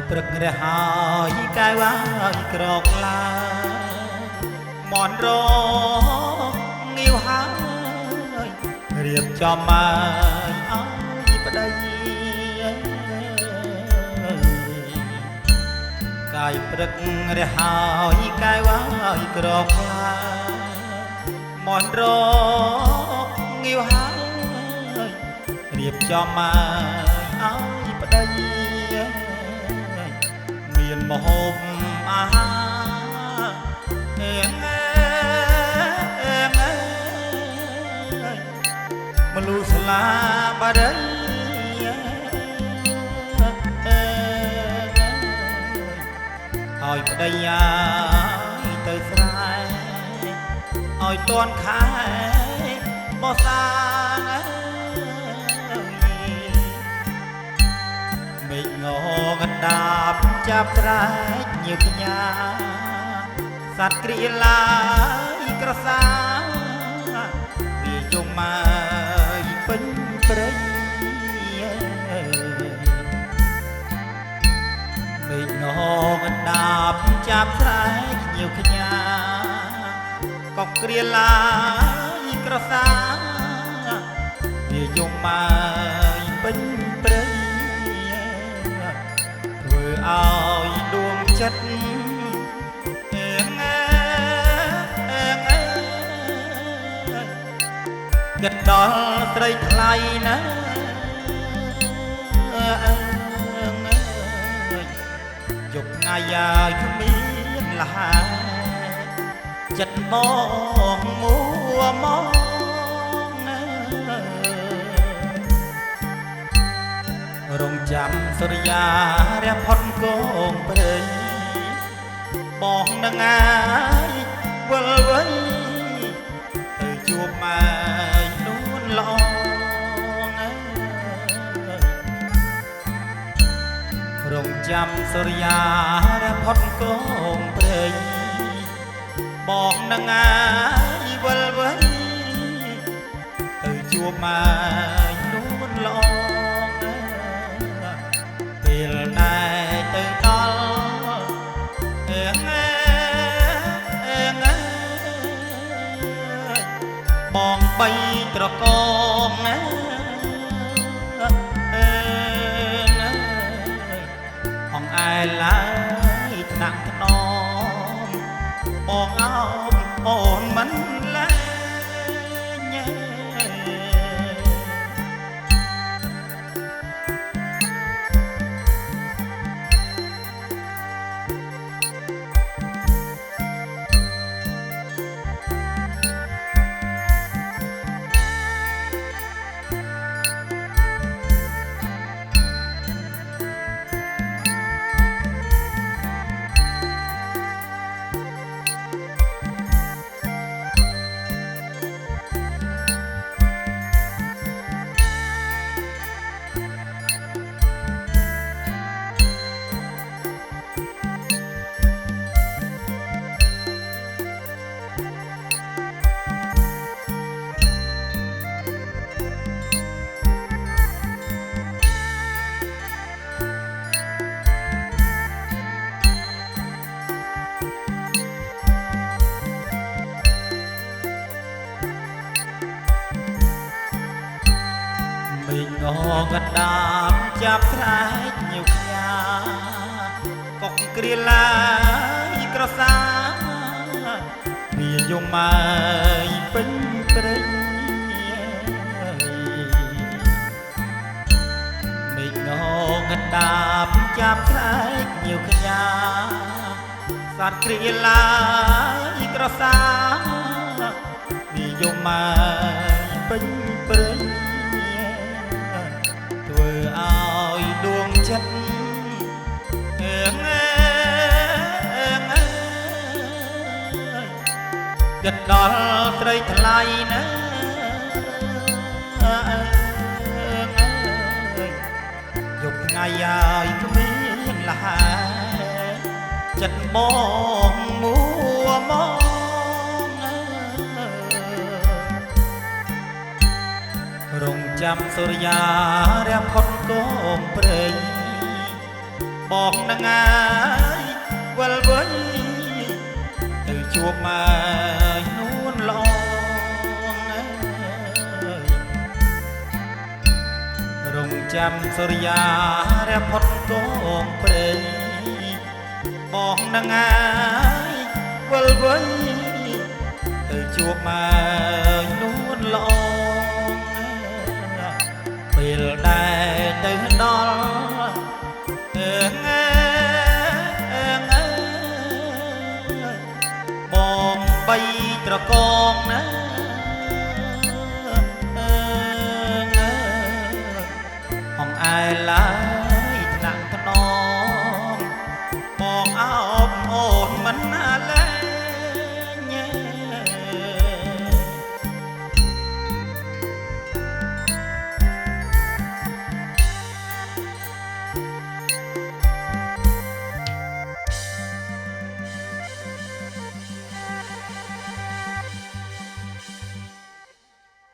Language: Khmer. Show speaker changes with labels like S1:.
S1: ព្រឹករហើយកាយវាយក្រកឡាមនរងាវហើយរៀបចំមកឲ្យប្តីកាយព្រឹករហើយកាយវាយក្រកឡាមនរងាវហើយរៀបចំមកឲ្យប្តីមានមហូបអាហារមនុស្សស្លាបារីឲ្យប្តីទៅស្រែឲ្យតន់ខែបោះសាមេឃងកណ្ដាប់ចាប់ត្រែកញើសញ៉ាសត្វក្រៀលឡាយក្រសាវាយំមកពេញព្រៃមេឃងកណ្ដាប់ចាប់ត្រែកញើសញ៉ាកុកក្រៀលឡាយក្រសាវាយំមកពេញព្រៃធ្វើឲ្យដួងចិត្តគិតដល់ស្រីថ្លៃណាយប់ថ្ងៃហើយគ្មានលះចិត្តមកមួមករងចាំសុរិយារះផុតកងព្រៃបងនឹងអាយវិលវៃទៅជួបម៉ែនួនល្អរងចាំសុរិយារះផុតកងព្រៃបងនឹងអាយវិលវៃទៅជួបម៉ែនួនល្អពេលណែទៅដល់បងបីត្រកងណាអងអែឡើយថ្នាក់ថ្នមបងអោបអូនមិនលែងមេឃងកណ្ដាប់ចាប់ត្រែកញើសញ៉ាកុកក្រៀលឡាយក្រសាវាយំមកពេញព្រៃមេឃងកណ្ដាប់ចាប់ត្រែកញើសញ៉ាសត្វក្រៀលឡាយក្រសាវាយំមកពេញព្រៃធ្វើឲ្យដួងចិត្តគិតដល់ស្រីថ្លៃណាយប់ថ្ងៃហើយគ្មានលះចិត្តបងមួម រងចាំសុរិយារះផុតកងព្រៃប บอกนางงายวัลไว้ទៅជួបម៉ែនួនឡងរងចាំសុរិយារផុតកងព្រៃបងនางងายវិលវៃទៅជួបម៉ែនួនឡងពេលដែលទៅដល់បងបីត្រកងណាអងអែឡើយ